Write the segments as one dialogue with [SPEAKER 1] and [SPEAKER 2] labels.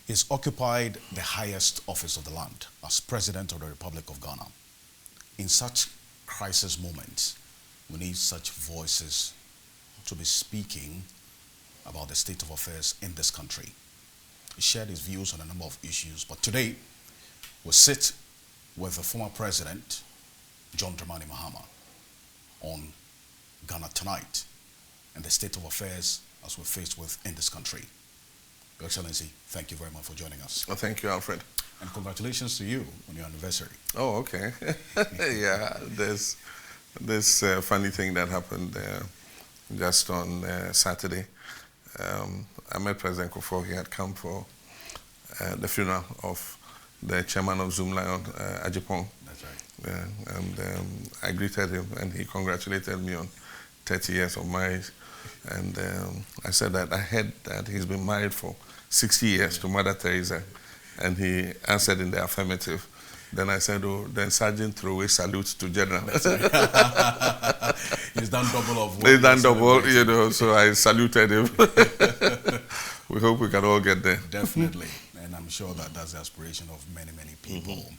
[SPEAKER 1] He's occupied the highest office of the land as President of the Republic of Ghana. In such crisis moments, we need such voices to be speaking about the state of affairs in this country. He shared his views on a number of issues, but today we sit with the former president, John Dramani Mahama, on Ghana Tonight and the state of affairs as we're faced with in this country. Your Excellency, thank you very much for joining us.
[SPEAKER 2] Well, thank you, Alfred.
[SPEAKER 1] And congratulations to you on your anniversary.
[SPEAKER 2] Oh, okay. Yeah, there's this funny thing that happened just on Saturday. I met President Kufuor. He had come for the funeral of the chairman of Zoom Lion, Ajipong.
[SPEAKER 1] That's right.
[SPEAKER 2] Yeah, and I greeted him, and he congratulated me on 30 years of marriage. And I said that I heard that he's been married for 60 years to Mother Teresa, and he answered in the affirmative. Then I said, oh, then Sergeant threw a salute to General.
[SPEAKER 1] That's right. He's done double of work.
[SPEAKER 2] He's done double, you know, so I saluted him. We hope we can all get there.
[SPEAKER 1] Definitely, and I'm sure that that's the aspiration of many, many people.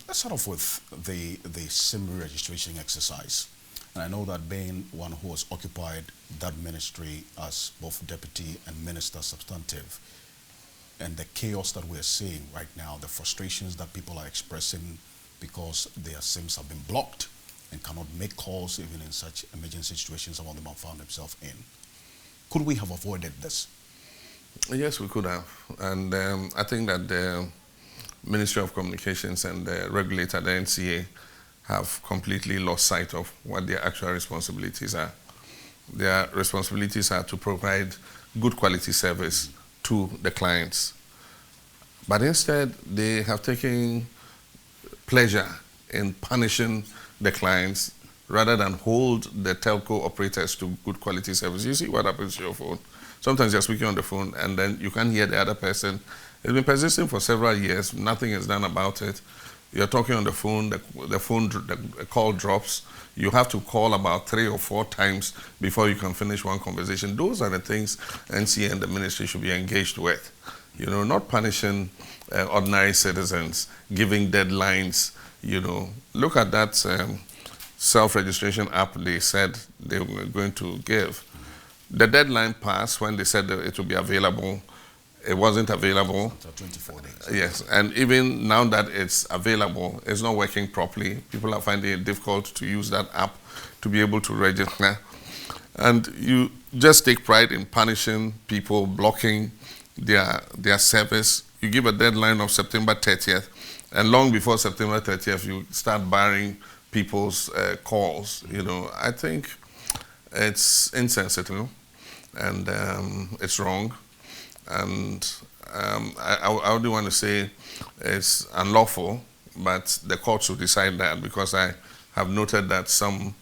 [SPEAKER 1] Let's start off with the SIM registration exercise. And I know that being one who has occupied that ministry as both deputy and minister substantive, and the chaos that we're seeing right now, the frustrations that people are expressing because their SIMs have been blocked and cannot make calls even in such emergency situations some of them have found themselves in. Could we have avoided this?
[SPEAKER 2] Yes, we could have. And I think that the Ministry of Communications and the regulator, the NCA, have completely lost sight of what their actual responsibilities are. Their responsibilities are to provide good quality service to the clients. But instead, they have taken pleasure in punishing the clients rather than hold the telco operators to good quality service. You see what happens to your phone. Sometimes you're speaking on the phone and then you can't hear the other person. It's been persisting for several years. Nothing is done about it. You're talking on the phone, the call drops. You have to call about 3 or 4 times before you can finish one conversation. Those are the things NCA and the ministry should be engaged with. You know, not punishing ordinary citizens, giving deadlines. You know, look at that self-registration app they said they were going to give. The deadline passed when they said that it would be available. It wasn't available.
[SPEAKER 1] After 24 days.
[SPEAKER 2] Yes, and even now that it's available, it's not working properly. People are finding it difficult to use that app to be able to register. And you just take pride in punishing people, blocking their service. You give a deadline of September 30th, and long before September 30th, you start barring people's calls. You know, I think it's insensitive, and it's wrong. And I do want to say it's unlawful, but the courts will decide that, because I have noted that some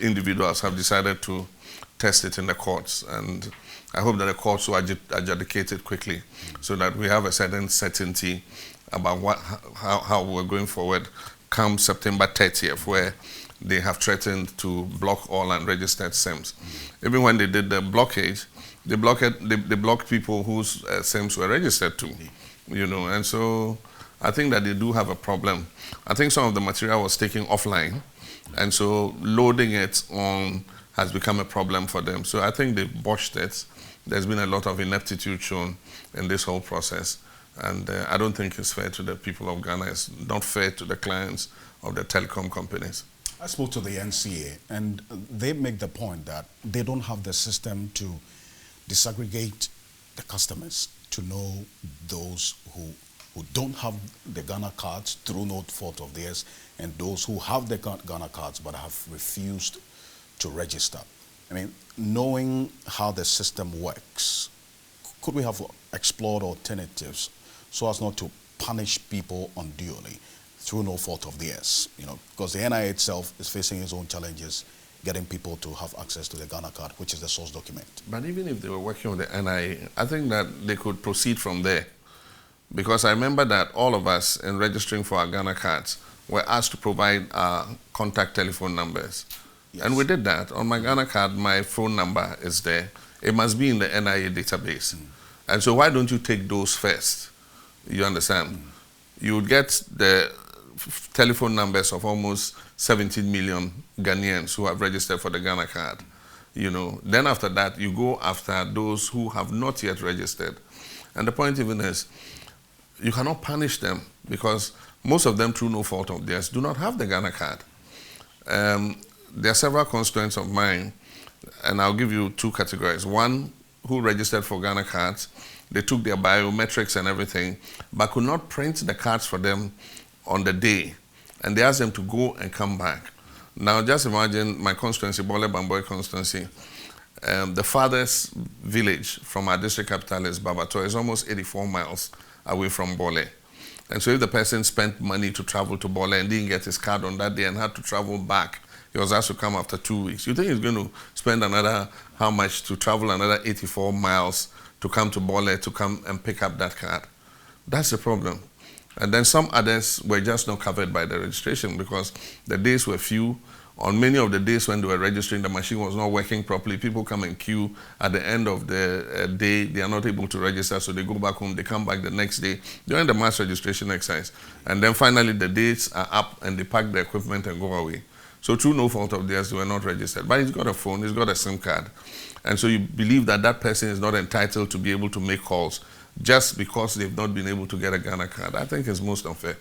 [SPEAKER 2] individuals have decided to test it in the courts, and I hope that the courts will adjudicate it quickly so that we have a certain certainty about how we're going forward come September 30th, where they have threatened to block all unregistered SIMs. Even when they did the blockage, they blocked people whose SIMs were registered to, you know, and so I think that they do have a problem. I think some of the material was taken offline, and so loading it on has become a problem for them. So I think they botched it. There's been a lot of ineptitude shown in this whole process, and I don't think it's fair to the people of Ghana. It's not fair to the clients of the telecom companies.
[SPEAKER 1] I spoke to the NCA, and they make the point that they don't have the system to disaggregate the customers to know those who don't have the Ghana cards through no fault of theirs, and those who have the Ghana cards but have refused to register. I mean, knowing how the system works, could we have explored alternatives so as not to punish people unduly through no fault of theirs? You know, because the NIA itself is facing its own challenges getting people to have access to the Ghana card, which is the source document.
[SPEAKER 2] But even if they were working with the NIA, I think that they could proceed from there. Because I remember that all of us in registering for our Ghana cards were asked to provide our contact telephone numbers. Yes. And we did that. On my Ghana card, my phone number is there. It must be in the NIA database. And so why don't you take those first? You understand? You would get the telephone numbers of almost 17 million Ghanaians who have registered for the Ghana card. Then after that, you go after those who have not yet registered. And the point even is, you cannot punish them because most of them, through no fault of theirs, do not have the Ghana card. There are several constituents of mine, and I'll give you two categories. One, who registered for Ghana cards. They took their biometrics and everything, but could not print the cards for them on the day. And they asked them to go and come back. Now, just imagine my constituency, Bole Bamboy constituency. The farthest village from our district capital is Babato. It's almost 84 miles away from Bole. And so if the person spent money to travel to Bole and didn't get his card on that day and had to travel back, he was asked to come after 2 weeks. You think he's going to spend another, how much, to travel another 84 miles to come to Bole to come and pick up that card? That's the problem. And then some others were just not covered by the registration because the days were few. On many of the days when they were registering, the machine was not working properly. People come and queue. At the end of the day, they are not able to register, so they go back home. They come back the next day during the mass registration exercise. And then finally, the dates are up and they pack the equipment and go away. So through no fault of theirs, they were not registered. But he's got a phone, he's got a SIM card. And so you believe that that person is not entitled to be able to make calls just because they've not been able to get a Ghana card. I think it's most unfair.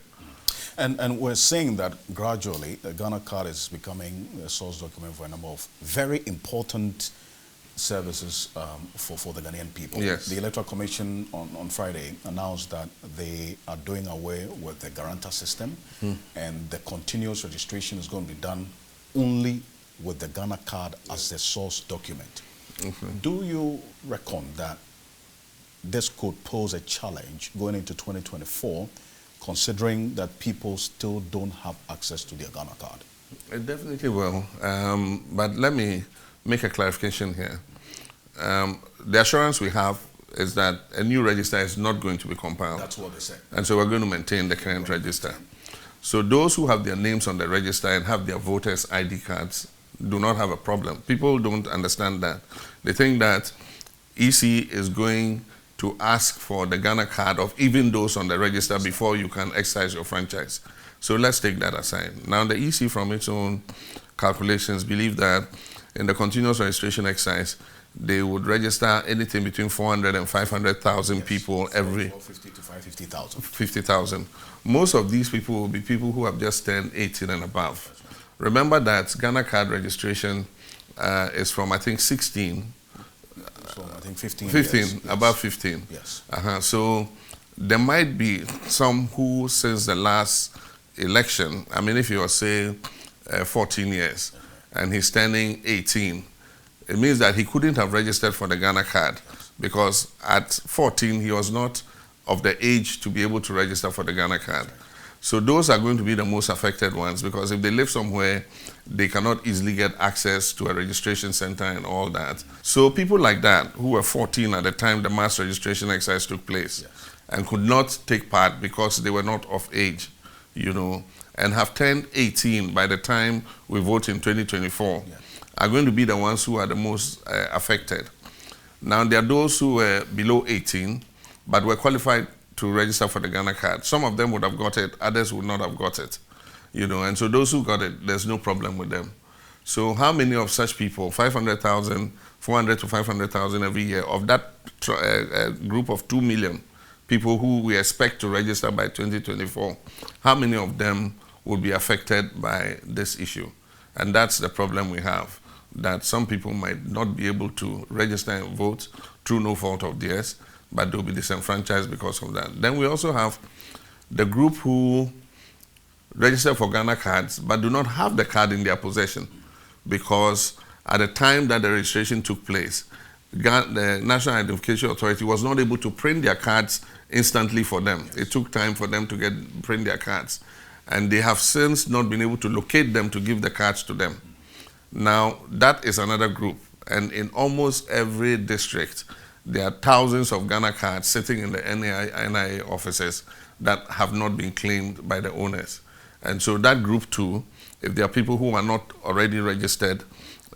[SPEAKER 1] And we're seeing that gradually the Ghana card is becoming a source document for a number of very important services for the Ghanaian people.
[SPEAKER 2] Yes.
[SPEAKER 1] The Electoral Commission on Friday announced that they are doing away with the guarantor system and the continuous registration is going to be done only with the Ghana card as the source document. Do you reckon that this could pose a challenge going into 2024, considering that people still don't have access to their Ghana card?
[SPEAKER 2] It definitely will. But let me make a clarification here. The assurance we have is that a new register is not going to be compiled.
[SPEAKER 1] That's what they said.
[SPEAKER 2] And so we're going to maintain the current register. So those who have their names on the register and have their voters' ID cards do not have a problem. People don't understand that. They think that EC is going to ask for the Ghana card of even those on the register before you can exercise your franchise. So let's take that aside. Now the EC, from its own calculations, believe that in the continuous registration exercise, they would register anything between 400 and 500,000 people every
[SPEAKER 1] 450 to 550,000.
[SPEAKER 2] 50,000. Most of these people will be people who have just turned 18 and above. Remember that Ghana card registration is from, I think, 16.
[SPEAKER 1] So I think 15.
[SPEAKER 2] 15,
[SPEAKER 1] yes.
[SPEAKER 2] above 15.
[SPEAKER 1] Yes.
[SPEAKER 2] So there might be some who, since the last election, I mean, if you are, say, 14 years and he's turning 18, it means that he couldn't have registered for the Ghana card because at 14 he was not of the age to be able to register for the Ghana card. So those are going to be the most affected ones because if they live somewhere, they cannot easily get access to a registration center and all that. So people like that who were 14 at the time the mass registration exercise took place and could not take part because they were not of age, and have turned 18 by the time we vote in 2024, are going to be the ones who are the most affected. Now, there are those who were below 18, but were qualified to register for the Ghana card. Some of them would have got it, others would not have got it. And so those who got it, there's no problem with them. So how many of such people, 500,000, 400 to 500,000 every year, of that group of 2 million people who we expect to register by 2024, how many of them will be affected by this issue? And that's the problem we have, that some people might not be able to register and vote through no fault of theirs, but they'll be disenfranchised because of that. Then we also have the group who register for Ghana cards but do not have the card in their possession because at the time that the registration took place, the National Identification Authority was not able to print their cards instantly for them. It took time for them to print their cards. And they have since not been able to locate them to give the cards to them. Now, that is another group. And in almost every district, there are thousands of Ghana cards sitting in the NIA offices that have not been claimed by the owners. And so that group too, if there are people who are not already registered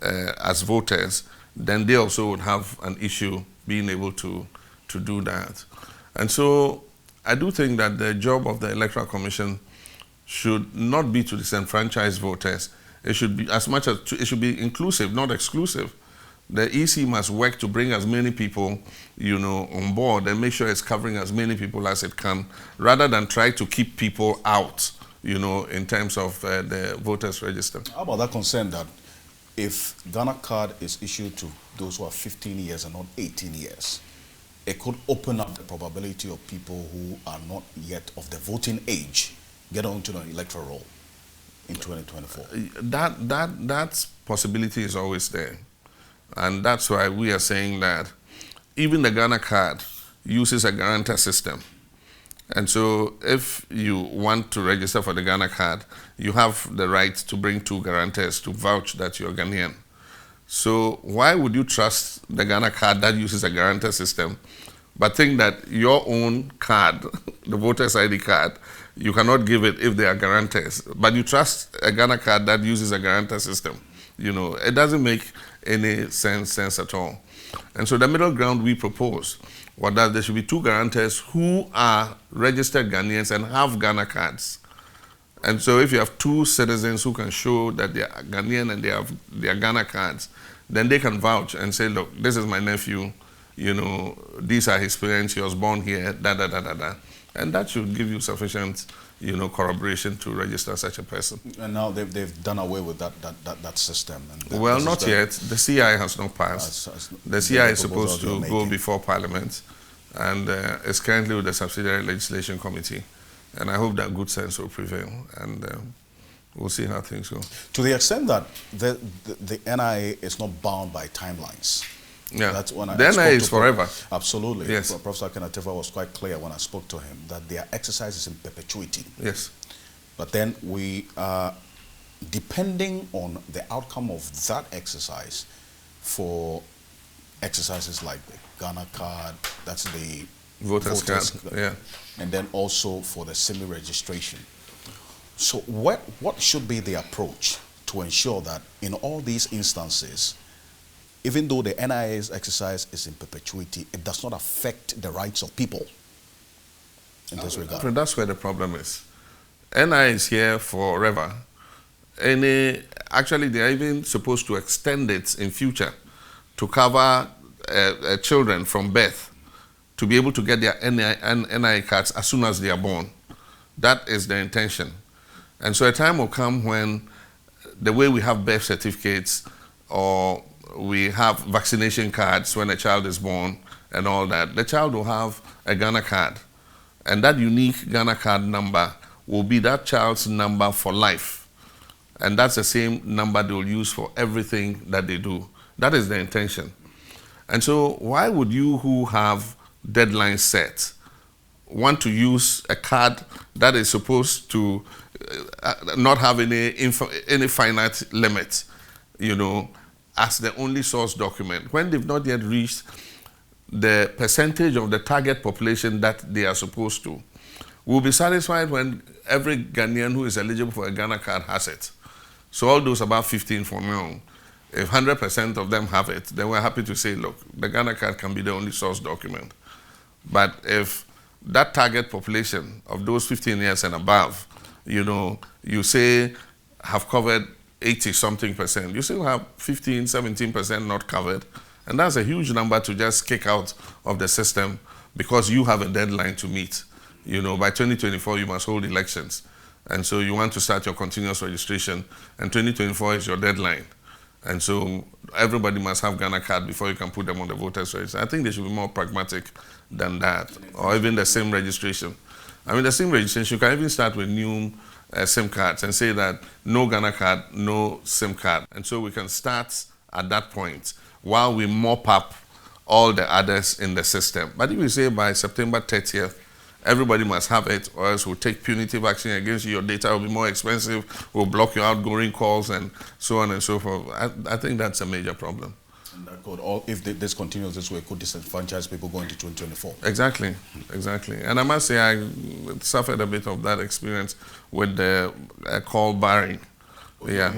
[SPEAKER 2] as voters, then they also would have an issue being able to to do that. And so I do think that the job of the Electoral Commission should not be to disenfranchise voters. It should be as much as it should be inclusive, not exclusive. The EC must work to bring as many people, on board and make sure it's covering as many people as it can, rather than try to keep people out, in terms of the voters register.
[SPEAKER 1] How about that concern that if Ghana card is issued to those who are 15 years and not 18 years, it could open up the probability of people who are not yet of the voting age get onto the electoral roll in 2024?
[SPEAKER 2] That possibility is always there. And that's why we are saying that even the Ghana card uses a guarantor system. And so if you want to register for the Ghana card, you have the right to bring 2 guarantors to vouch that you're Ghanaian. So why would you trust the Ghana card that uses a guarantor system, but think that your own card, the voter's ID card, you cannot give it if they are guarantors, but you trust a Ghana card that uses a guarantor system? It doesn't make any sense at all. And so the middle ground we propose was that there should be 2 guarantors who are registered Ghanaians and have Ghana cards. And so if you have 2 citizens who can show that they are Ghanaian and they have their Ghana cards, then they can vouch and say, look, this is my nephew, these are his parents, he was born here, da. And that should give you sufficient, corroboration to register such a person.
[SPEAKER 1] And now they've done away with that system. And
[SPEAKER 2] well, not yet. The CI has not passed. The CI is supposed to go before Parliament, and it's currently with the Subsidiary Legislation Committee. And I hope that good sense will prevail, and we'll see how things go.
[SPEAKER 1] To the extent that the NIA is not bound by timelines.
[SPEAKER 2] Yeah,
[SPEAKER 1] that's when
[SPEAKER 2] the NIA is forever.
[SPEAKER 1] Absolutely.
[SPEAKER 2] Yes.
[SPEAKER 1] Professor Kenatefa was quite clear when I spoke to him that their exercise is in perpetuity.
[SPEAKER 2] Yes.
[SPEAKER 1] But then we are depending on the outcome of that exercise for exercises like the Ghana card, that's the
[SPEAKER 2] voters card, yeah.
[SPEAKER 1] And then also for the semi-registration. So what should be the approach to ensure that in all these instances, even though the NIA's exercise is in perpetuity, it does not affect the rights of people in this regard?
[SPEAKER 2] That's where the problem is. NIA is here forever. Actually, they are even supposed to extend it in future to cover children from birth to be able to get their NIA cards as soon as they are born. That is the intention. And so a time will come when the way we have birth certificates or we have vaccination cards when a child is born and all that, the child will have a Ghana card. And that unique Ghana card number will be that child's number for life. And that's the same number they will use for everything that they do. That is the intention. And so why would you who have deadlines set want to use a card that is supposed to not have any finite limit, as the only source document, when they've not yet reached the percentage of the target population that they are supposed to? We'll be satisfied when every Ghanaian who is eligible for a Ghana card has it. So all those about 15 for now, if 100% of them have it, then we're happy to say, look, the Ghana card can be the only source document. But if that target population of those 15 years and above, you say have covered 80-something%, you still have 15-17% not covered. And that's a huge number to just kick out of the system because you have a deadline to meet. By 2024, you must hold elections. And so you want to start your continuous registration, and 2024 is your deadline. And so everybody must have Ghana card before you can put them on the voters register. I think they should be more pragmatic than that, or even the same registration. I mean, the same registration, you can even start with new SIM cards and say that no Ghana card, no SIM card. And so we can start at that point while we mop up all the others in the system. But if you say by September 30th, everybody must have it, or else we'll take punitive action against you. Your data will be more expensive. We'll block your outgoing calls and so on and so forth. I think that's a major problem.
[SPEAKER 1] And that could, if this continues this way, could disenfranchise people going to 2024.
[SPEAKER 2] Exactly. And I must say I suffered a bit of that experience with the call barring. Yeah.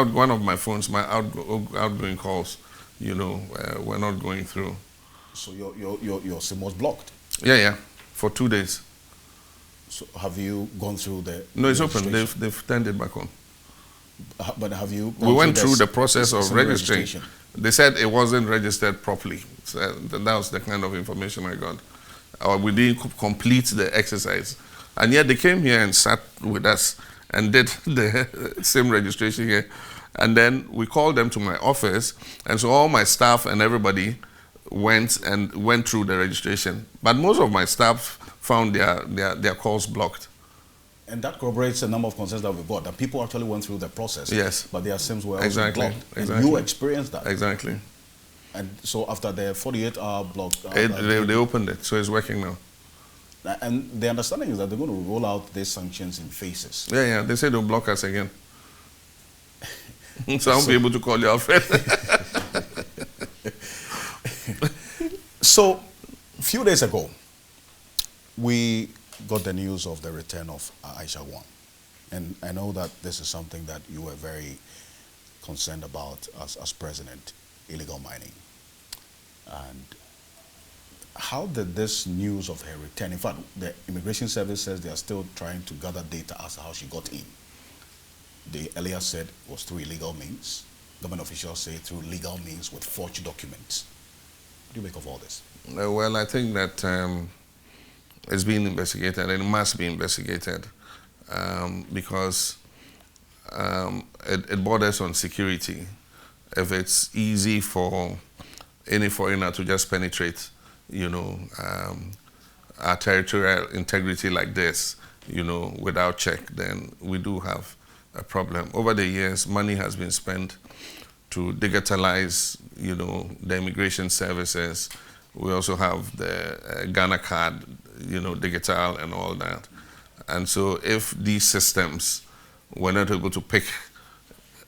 [SPEAKER 2] One of my phones, my outgoing calls, were not going through.
[SPEAKER 1] So your SIM was blocked.
[SPEAKER 2] Yeah, for 2 days.
[SPEAKER 1] So have you gone through the
[SPEAKER 2] No, it's open.
[SPEAKER 1] registration?
[SPEAKER 2] They've turned it back on.
[SPEAKER 1] But have you
[SPEAKER 2] We
[SPEAKER 1] gone
[SPEAKER 2] went through the
[SPEAKER 1] this
[SPEAKER 2] process of
[SPEAKER 1] SIM
[SPEAKER 2] registering.
[SPEAKER 1] registration?
[SPEAKER 2] They said it wasn't registered properly. So that was the kind of information I got. Or we didn't complete the exercise. And yet they came here and sat with us and did the same registration here. And then we called them to my office. And so all my staff and everybody went through the registration. But most of my staff found their calls blocked.
[SPEAKER 1] And that corroborates the number of concerns that we've got, that people actually went through the process.
[SPEAKER 2] Yes.
[SPEAKER 1] But their SIMs were also
[SPEAKER 2] Exactly.
[SPEAKER 1] blocked.
[SPEAKER 2] Exactly.
[SPEAKER 1] And you experienced that.
[SPEAKER 2] Exactly.
[SPEAKER 1] And so after the 48-hour block...
[SPEAKER 2] They opened it, so it's working now.
[SPEAKER 1] And the understanding is that they're going to roll out these sanctions in phases.
[SPEAKER 2] Yeah, they say they'll block us again. So I won't be able to call you Alfred.
[SPEAKER 1] So, a few days ago, we got the news of the return of Aisha Wan. And I know that this is something that you were very concerned about as president, illegal mining. And how did this news of her return, in fact, the Immigration Service says they are still trying to gather data as to how she got in. They earlier said it was through illegal means. Government officials say through legal means with forged documents. What do you make of all this?
[SPEAKER 2] Well, I think that it's being investigated, and it must be investigated because it borders on security. If it's easy for any foreigner to just penetrate, our territorial integrity like this, without check, then we do have a problem. Over the years, money has been spent to digitalize, the immigration services. We also have the Ghana card, digital and all that. And so if these systems were not able to pick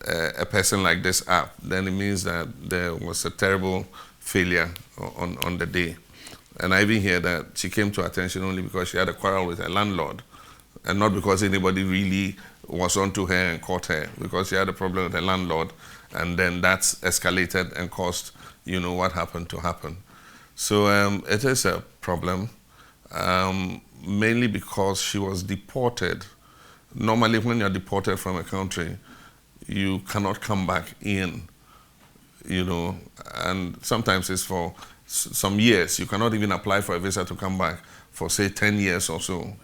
[SPEAKER 2] a person like this up, then it means that there was a terrible failure on the day. And I even hear that she came to attention only because she had a quarrel with her landlord, and not because anybody really was onto her and caught her, because she had a problem with her landlord, and then that's escalated and caused, what happened to happen. So it is a problem, mainly because she was deported. Normally, when you're deported from a country, you cannot come back in, and sometimes it's for some years. You cannot even apply for a visa to come back for, say, 10 years or so,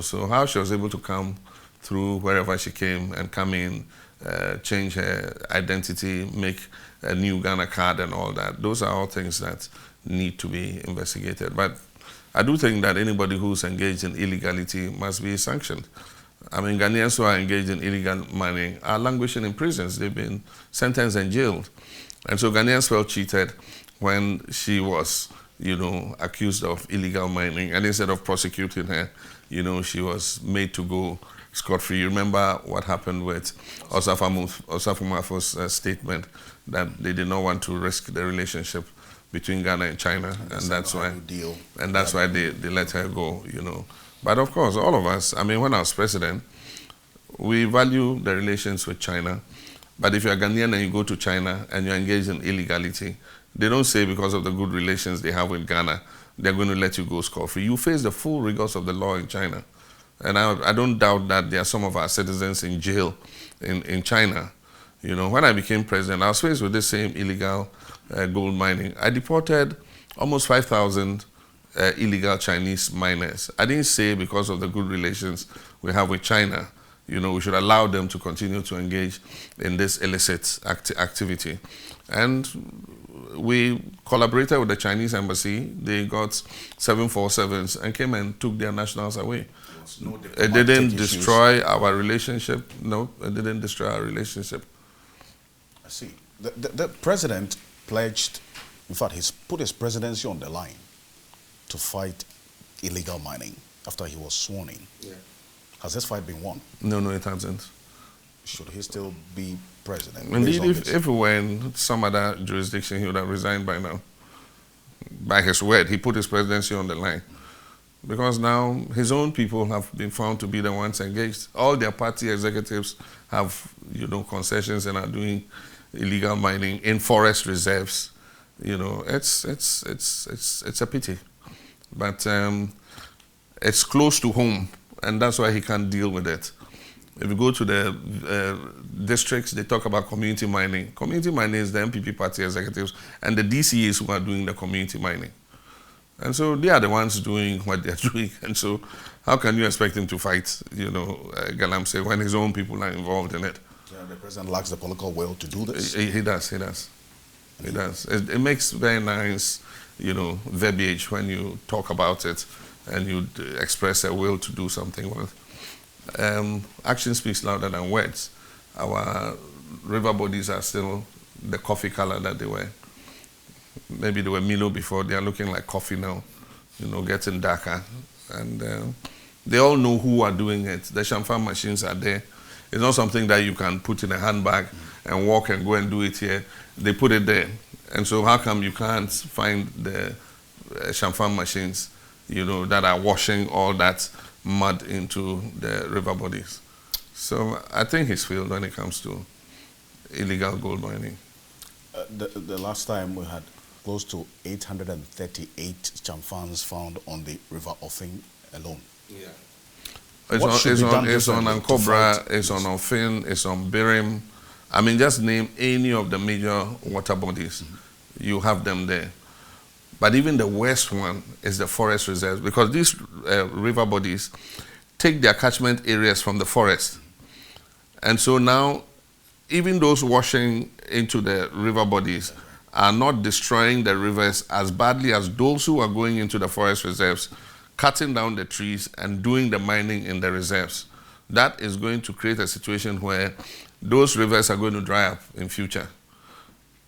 [SPEAKER 2] So how she was able to come through wherever she came and come in, change her identity, make a new Ghana card and all that, those are all things that need to be investigated. But I do think that anybody who's engaged in illegality must be sanctioned. I mean, Ghanaians who are engaged in illegal mining are languishing in prisons. They've been sentenced and jailed. And so Ghanaians felt cheated when she was, accused of illegal mining. And instead of prosecuting her, she was made to go scot-free. You remember what happened with Osafumafo's statement that they did not want to risk the relationship between Ghana and China, and that's why they let her go, But of course, all of us, I mean, when I was president, we value the relations with China. But if you're Ghanaian and you go to China and you're engaged in illegality, they don't say because of the good relations they have with Ghana, they're going to let you go scot-free. You face the full rigors of the law in China. And I don't doubt that there are some of our citizens in jail in China. When I became president, I was faced with this same illegal gold mining. I deported almost 5,000 illegal Chinese miners. I didn't say because of the good relations we have with China, we should allow them to continue to engage in this illicit activity. And we collaborated with the Chinese embassy. They got 747s and came and took their nationals away. It didn't destroy our relationship. No, it didn't destroy our relationship.
[SPEAKER 1] I see. The president pledged, in fact, he's put his presidency on the line to fight illegal mining after he was sworn in. Yeah. Has this fight been won? No,
[SPEAKER 2] it hasn't.
[SPEAKER 1] Should he still be president?
[SPEAKER 2] Indeed, if we were in some other jurisdiction, he would have resigned by now. By his word, he put his presidency on the line. Because now his own people have been found to be the ones engaged. All their party executives have, concessions and are doing illegal mining in forest reserves, it's a pity. But it's close to home, and that's why he can't deal with it. If you go to the districts, they talk about community mining. Community mining is the MPP party executives and the DCAs who are doing the community mining. And so they are the ones doing what they're doing. And so how can you expect him to fight, galamsey when his own people are involved in it?
[SPEAKER 1] Yeah, the president lacks the political will to do this.
[SPEAKER 2] He does. It makes very nice, verbiage when you talk about it and you express a will to do something well. Action speaks louder than words. Our river bodies are still the coffee color that they were. Maybe they were Milo before. They are looking like coffee now, getting darker. And they all know who are doing it. The champagne machines are there. It's not something that you can put in a handbag and walk and go and do it here. They put it there. And so how come you can't find the champagne machines, that are washing all that mud into the river bodies? So I think he's failed when it comes to illegal gold mining.
[SPEAKER 1] The last time we had close to 838 champagnes found on the River Offing alone.
[SPEAKER 2] Yeah. It's on Ankobra, it's on Offin, it's on Birim. I mean, just name any of the major water bodies. Mm-hmm. You have them there. But even the worst one is the forest reserves, because these river bodies take their catchment areas from the forest. And so now, even those washing into the river bodies are not destroying the rivers as badly as those who are going into the forest reserves, cutting down the trees and doing the mining in the reserves. That is going to create a situation where those rivers are going to dry up in future.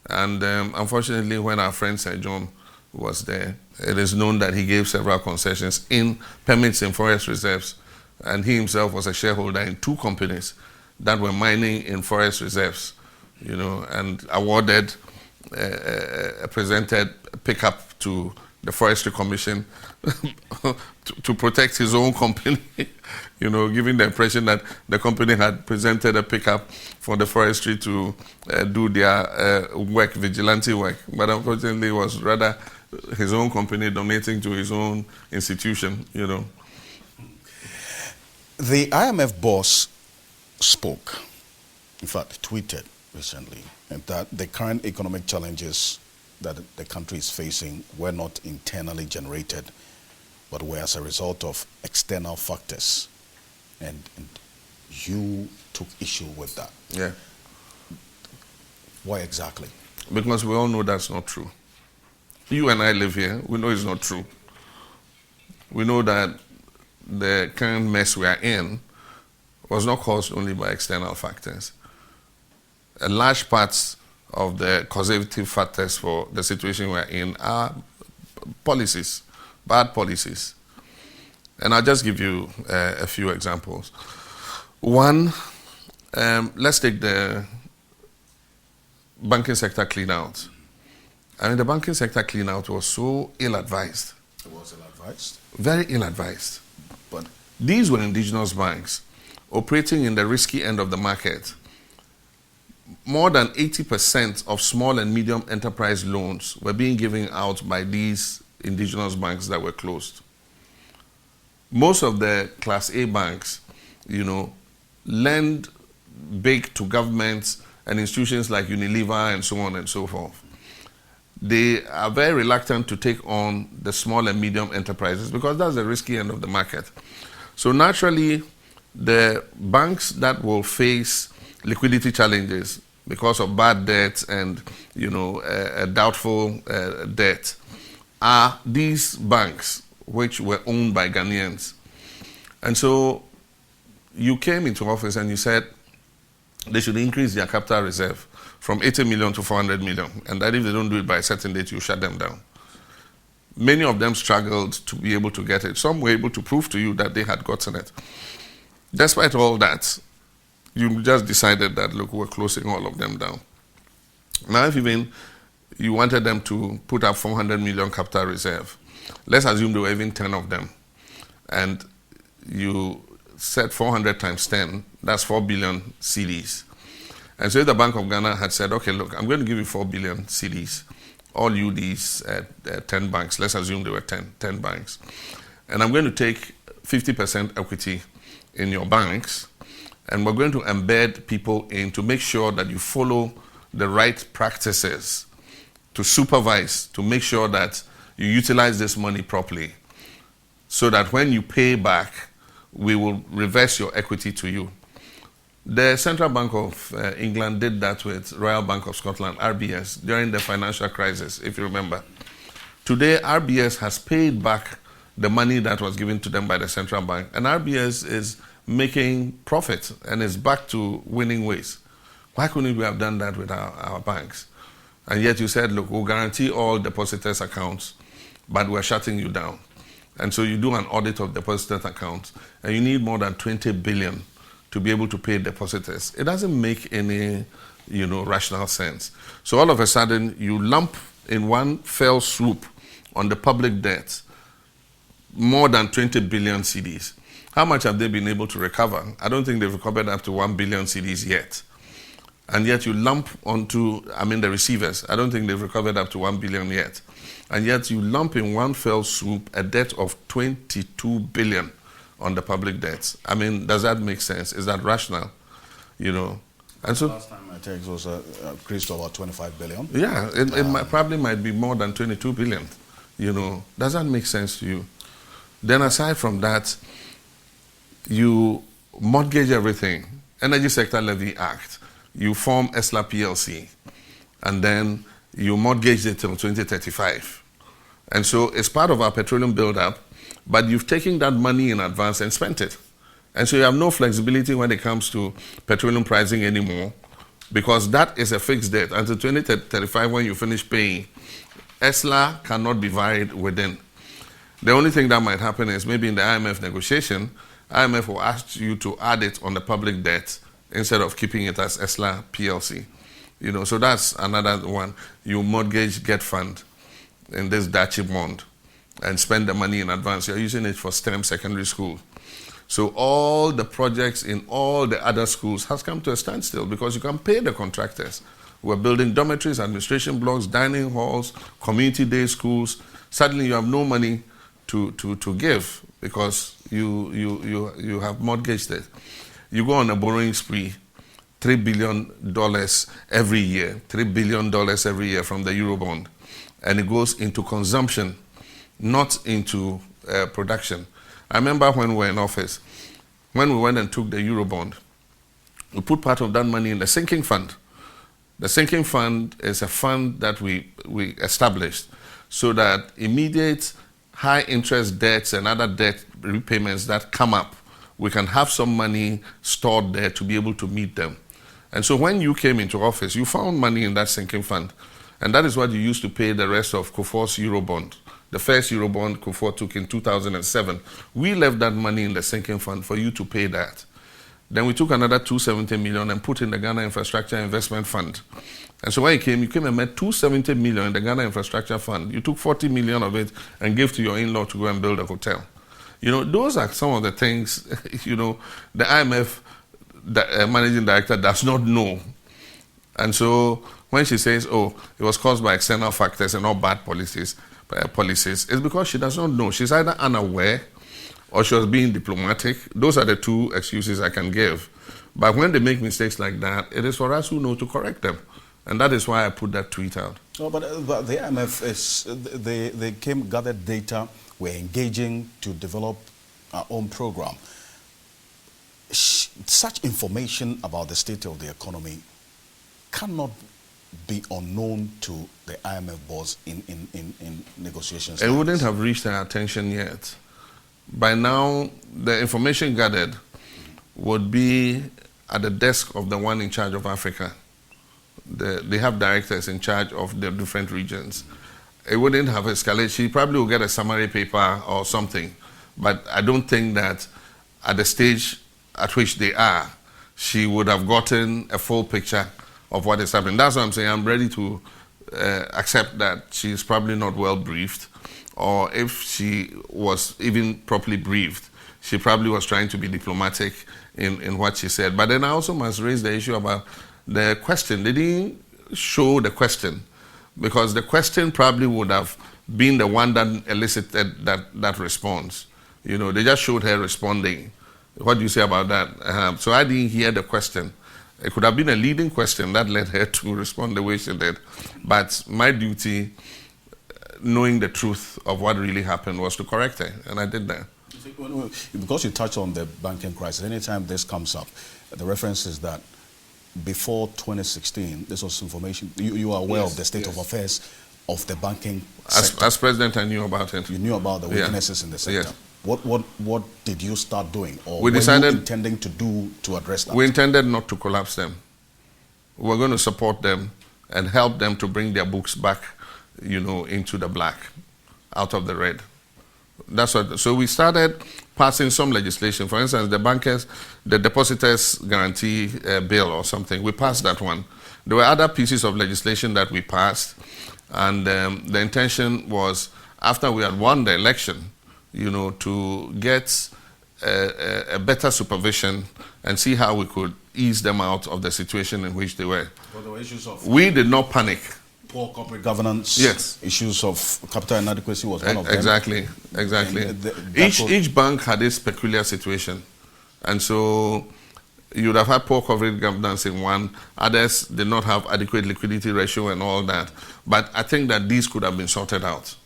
[SPEAKER 2] And unfortunately, when our friend Sir John was there, it is known that he gave several concessions in permits in forest reserves. And he himself was a shareholder in 2 companies that were mining in forest reserves, and awarded, presented pickup to the Forestry Commission to protect his own company, giving the impression that the company had presented a pickup for the forestry to do their vigilante work. But unfortunately, it was rather his own company donating to his own institution,
[SPEAKER 1] The IMF boss spoke, in fact, tweeted recently, that the current economic challenges that the country is facing were not internally generated, but were as a result of external factors. And you took issue with that.
[SPEAKER 2] Yeah.
[SPEAKER 1] Why exactly?
[SPEAKER 2] Because we all know that's not true. You and I live here, we know it's not true. We know that the current mess we are in was not caused only by external factors. A large part of the causative factors for the situation we're in are policies, bad policies. And I'll just give you a few examples. One, let's take the banking sector clean out. I mean, the banking sector clean out was so ill-advised.
[SPEAKER 1] It was ill-advised?
[SPEAKER 2] Very ill-advised.
[SPEAKER 1] But
[SPEAKER 2] these were indigenous banks operating in the risky end of the market. More than 80% of small and medium enterprise loans were being given out by these indigenous banks that were closed. Most of the Class A banks, lend big to governments and institutions like Unilever and so on and so forth. They are very reluctant to take on the small and medium enterprises because that's the risky end of the market. So naturally, the banks that will face liquidity challenges because of bad debt and a doubtful debt are these banks which were owned by Ghanaians. And so you came into office and you said they should increase their capital reserve from 80 million to 400 million, and that if they don't do it by a certain date, you shut them down. Many of them struggled to be able to get it. Some were able to prove to you that they had gotten it. Despite all that, you just decided that, look, we're closing all of them down. Now, if even you wanted them to put up 400 million capital reserve, let's assume there were even 10 of them, and you said 400 times 10, that's 4 billion cedis. And so if the Bank of Ghana had said, okay, look, I'm going to give you 4 billion cedis all UDs at 10 banks. Let's assume there were 10 banks. And I'm going to take 50% equity in your banks, and we're going to embed people in to make sure that you follow the right practices, to supervise, to make sure that you utilize this money properly, so that when you pay back, we will reverse your equity to you. The Central Bank of England did that with Royal Bank of Scotland, RBS, during the financial crisis, if you remember. Today, RBS has paid back the money that was given to them by the Central Bank, and RBS is making profit and is back to winning ways. Why couldn't we have done that with our banks? And yet you said, look, we'll guarantee all depositors' accounts, but we're shutting you down. And so you do an audit of depositors' accounts, and you need more than 20 billion to be able to pay depositors. It doesn't make any, rational sense. So all of a sudden, you lump in one fell swoop on the public debt more than 20 billion CDs. How much have they been able to recover? I don't think they've recovered up to 1 billion CDs yet. And yet you lump onto, the receivers. I don't think they've recovered up to 1 billion yet. And yet you lump in one fell swoop a debt of 22 billion on the public debts. Does that make sense? Is that rational? And so
[SPEAKER 1] last time I checked, it was increased to about 25 billion.
[SPEAKER 2] Yeah, it probably might be more than 22 billion. Does that make sense to you? Then aside from that, you mortgage everything. Energy Sector Levy Act. You form ESLA PLC. And then you mortgage it till 2035. And so it's part of our petroleum build-up, but you've taken that money in advance and spent it. And so you have no flexibility when it comes to petroleum pricing anymore, because that is a fixed date. Until 2035, when you finish paying, ESLA cannot be varied within. The only thing that might happen is maybe in the IMF negotiation, IMF will ask you to add it on the public debt instead of keeping it as ESLA PLC. So that's another one. You mortgage, get fund in this Dachi bond and spend the money in advance. You're using it for STEM secondary school. So all the projects in all the other schools has come to a standstill because you can pay the contractors. We're building dormitories, administration blocks, dining halls, community day schools. Suddenly you have no money to give because you have mortgaged it. You go on a borrowing spree, $3 billion every year, $3 billion every year from the Eurobond. And it goes into consumption, not into production. I remember when we were in office, when we went and took the Eurobond, we put part of that money in the sinking fund. The sinking fund is a fund that we established so that immediate high interest debts and other debt repayments that come up, we can have some money stored there to be able to meet them. And so when you came into office, you found money in that sinking fund. And that is what you used to pay the rest of Kufuor's Eurobond. The first Eurobond Kufuor took in 2007. We left that money in the sinking fund for you to pay that. Then we took another 270 million and put in the Ghana Infrastructure Investment Fund. And so when you came and met 270 million in the Ghana Infrastructure Fund. You took 40 million of it and gave to your in-law to go and build a hotel. Those are some of the things, the IMF managing director does not know. And so when she says, it was caused by external factors and not bad policies, it's because she does not know. She's either unaware or she was being diplomatic. Those are the two excuses I can give. But when they make mistakes like that, it is for us who know to correct them. And that is why I put that tweet out.
[SPEAKER 1] No, but the IMF, they gathered data, we're engaging to develop our own program. Such information about the state of the economy cannot be unknown to the IMF boss in negotiations.
[SPEAKER 2] It wouldn't have reached our attention yet. By now, the information gathered would be at the desk of the one in charge of Africa. They have directors in charge of the different regions. It wouldn't have escalated. She probably will get a summary paper or something. But I don't think that at the stage at which they are, she would have gotten a full picture of what is happening. That's what I'm saying. I'm ready to accept that she's probably not well briefed, or if she was even properly briefed, she probably was trying to be diplomatic in what she said. But then I also must raise the issue about the question. They didn't show the question, because the question probably would have been the one that elicited that response. You know, they just showed her responding. What do you say about that? So I didn't hear the question. It could have been a leading question that led her to respond the way she did. But my duty, knowing the truth of what really happened, was to correct her, and I did that.
[SPEAKER 1] Because you touched on the banking crisis, anytime this comes up, the reference is that before 2016, this was information, you are aware of the state of affairs of the banking sector.
[SPEAKER 2] As president, I knew about it.
[SPEAKER 1] You knew about the weaknesses in the sector.
[SPEAKER 2] Yes.
[SPEAKER 1] What did you start doing, or
[SPEAKER 2] we
[SPEAKER 1] were
[SPEAKER 2] decided,
[SPEAKER 1] you intending to do to address that?
[SPEAKER 2] We intended not to collapse them. We were going to support them and help them to bring their books back, you know, into the black, out of the red. That's what. So we started passing some legislation. For instance, the depositors guarantee bill or something. We passed that one. There were other pieces of legislation that we passed, and the intention was, after we had won the election, you know, to get a better supervision and see how we could ease them out of the situation in which they were.
[SPEAKER 1] Well, there were issues of
[SPEAKER 2] we did not panic.
[SPEAKER 1] Poor corporate governance.
[SPEAKER 2] Yes.
[SPEAKER 1] Issues of capital inadequacy was one of them.
[SPEAKER 2] Exactly. Each bank had its peculiar situation, and so you would have had poor corporate governance in one. Others did not have adequate liquidity ratio and all that. But I think that these could have been sorted out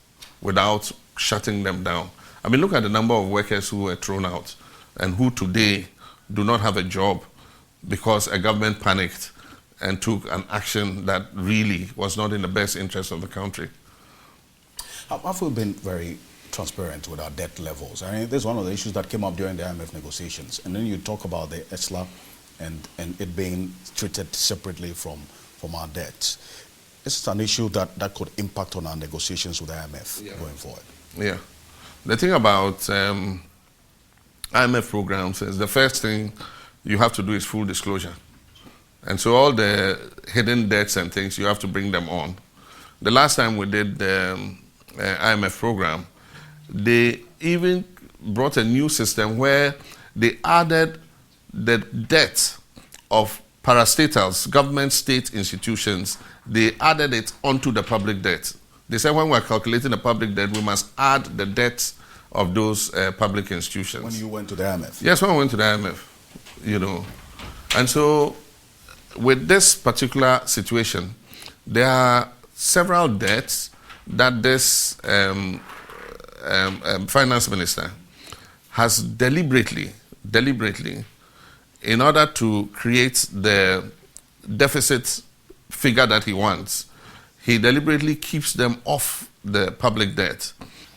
[SPEAKER 2] without shutting them down. I mean, look at the number of workers who were thrown out and who today do not have a job because a government panicked and took an action that really was not in the best interest of the country.
[SPEAKER 1] Have we been very transparent with our debt levels? I mean, this is one of the issues that came up during the IMF negotiations. And then you talk about the ESLA and it being treated separately from our debts. This is an issue that could impact on our negotiations with the IMF going forward.
[SPEAKER 2] Yeah. The thing about IMF programs is the first thing you have to do is full disclosure. And so all the hidden debts and things, you have to bring them on. The last time we did the IMF program, they even brought a new system where they added the debt of parastatals, government state institutions, they added it onto the public debt. They said when we're calculating the public debt, we must add the debts of those public institutions.
[SPEAKER 1] When you went to the IMF?
[SPEAKER 2] Yes, when I went to the IMF, you know. And so with this particular situation, there are several debts that this finance minister has deliberately, in order to create the deficit figure that he wants, he deliberately keeps them off the public debt.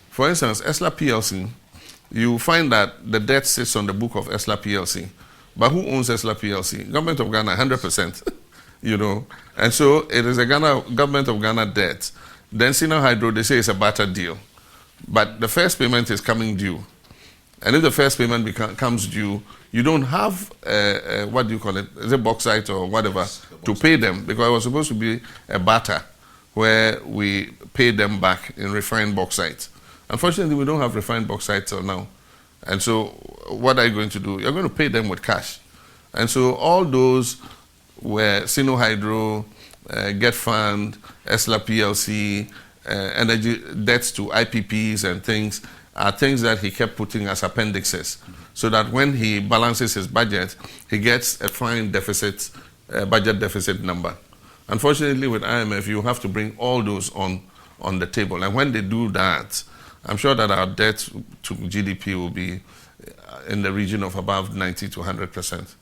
[SPEAKER 2] For instance, ESLA PLC, you find that the debt sits on the book of ESLA PLC. But who owns ESLA PLC? Government of Ghana, 100%. You know, and so it is a government of Ghana debt. Then Sino Hydro, they say it's a barter deal. But the first payment is coming due. And if the first payment comes due, you don't have, what do you call it? Is it bauxite or whatever, to pay them? Because it was supposed to be a barter where we pay them back in refined bauxite. Unfortunately, we don't have refined bauxite till now. And so what are you going to do? You're going to pay them with cash. And so all those were Sino Hydro, Get Fund, ESLA PLC, energy debts to IPPs and things, are things that he kept putting as appendixes, so that when he balances his budget, he gets a fine deficit, budget deficit number. Unfortunately, with IMF, you have to bring all those on the table. And when they do that, I'm sure that our debt to GDP will be in the region of above 90 to 100%.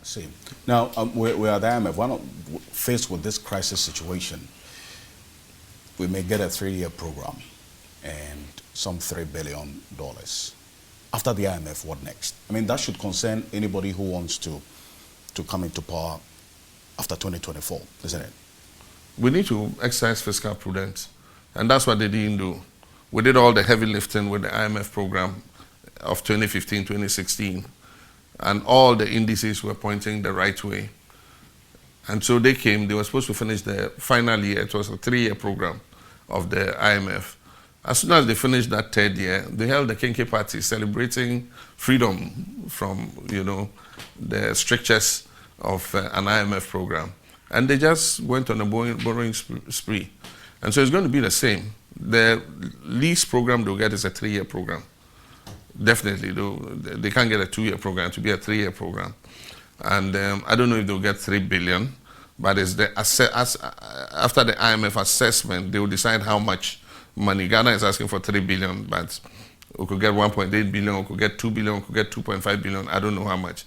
[SPEAKER 1] See. Now, we're at the IMF. Faced with this crisis situation, we may get a 3-year program and some $3 billion. After the IMF, what next? I mean, that should concern anybody who wants to come into power after 2024, isn't it?
[SPEAKER 2] We need to exercise fiscal prudence, and that's what they didn't do. We did all the heavy lifting with the IMF program of 2015, 2016, and all the indices were pointing the right way. And so they were supposed to finish the final year. It was a 3-year program of the IMF. As soon as they finished that 3rd year, they held the Kinky Party celebrating freedom from, the strictures of an IMF program. And they just went on a borrowing spree. And so it's going to be the same. The least program they'll get is a 3-year program. Definitely, they can't get a 2-year program to be a 3-year program. And I don't know if they'll get 3 billion, but it's after the IMF assessment, they will decide how much money. Ghana is asking for 3 billion, but we could get 1.8 billion, we could get 2 billion, we could get 2.5 billion, I don't know how much.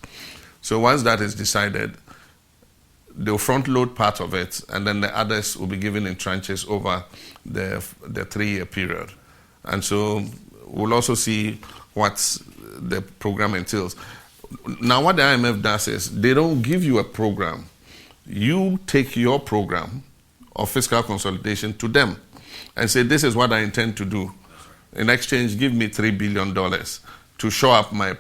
[SPEAKER 2] So once that is decided, they'll front load part of it, and then the others will be given in tranches over the 3-year period. And so we'll also see what the program entails. Now, what the IMF does is they don't give you a program. You take your program of fiscal consolidation to them and say, this is what I intend to do. In exchange, give me $3 billion to show up my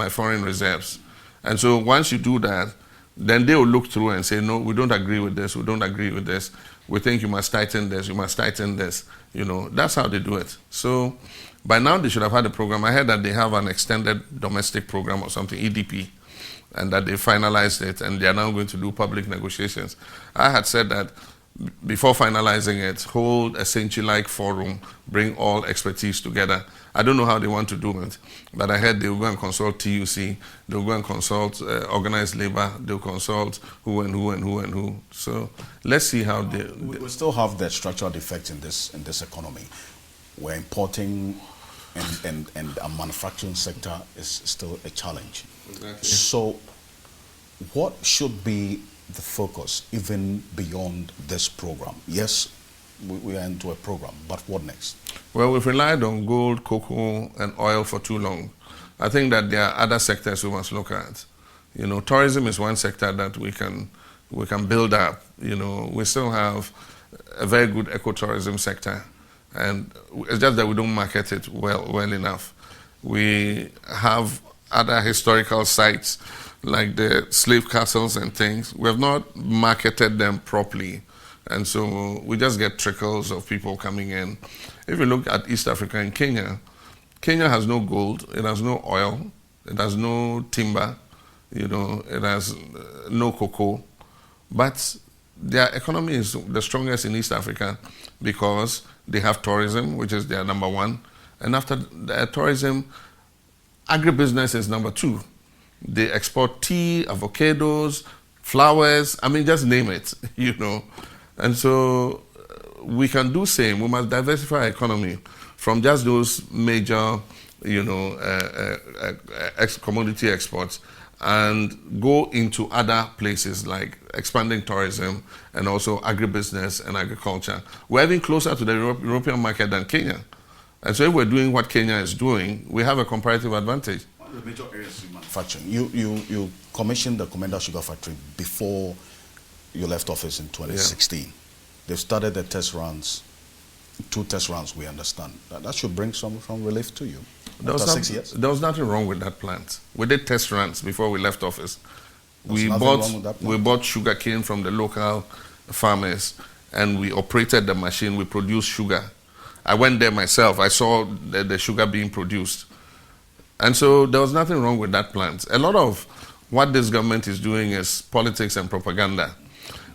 [SPEAKER 2] foreign reserves. And so once you do that, then they will look through and say, no, we don't agree with this, we don't agree with this. We think you must tighten this, you must tighten this. That's how they do it. So by now they should have had a program. I heard that they have an extended domestic program or something, EDP, and that they finalized it and they are now going to do public negotiations. I had said that before finalizing it, hold a century-like forum, bring all expertise together. I don't know how they want to do it, but I heard they will go and consult TUC, they'll go and consult organized labor, they'll consult who and who and who and who. So let's see how
[SPEAKER 1] we still have the structural defect in this economy. We're importing and a manufacturing sector is still a challenge.
[SPEAKER 2] Exactly.
[SPEAKER 1] So what should be the focus even beyond this program? Yes, we are into a program, but what next?
[SPEAKER 2] Well, we've relied on gold, cocoa, and oil for too long. I think that there are other sectors we must look at. Tourism is one sector that we can build up. We still have a very good ecotourism sector, and it's just that we don't market it well enough. We have other historical sites like the slave castles and things. We have not marketed them properly. And so we just get trickles of people coming in. If you look at East Africa and Kenya, Kenya has no gold, it has no oil, it has no timber, it has no cocoa. But their economy is the strongest in East Africa because they have tourism, which is their number one. And after tourism, agribusiness is number two. They export tea, avocados, flowers, just name it, And so we can do same. We must diversify our economy from just those major, commodity exports and go into other places like expanding tourism and also agribusiness and agriculture. We're even closer to the European market than Kenya. And so if we're doing what Kenya is doing, we have a comparative advantage.
[SPEAKER 1] One of the major areas in manufacturing, you commissioned the Comenda Sugar Factory before you left office in 2016. Yeah. They've started the test runs, 2 test runs, we understand. That should bring some relief to you. After 6 years.
[SPEAKER 2] There was nothing wrong with that plant. We did test runs before we left office. We bought sugar cane from the local farmers and we operated the machine. We produced sugar. I went there myself. I saw the sugar being produced. And so there was nothing wrong with that plant. A lot of what this government is doing is politics and propaganda.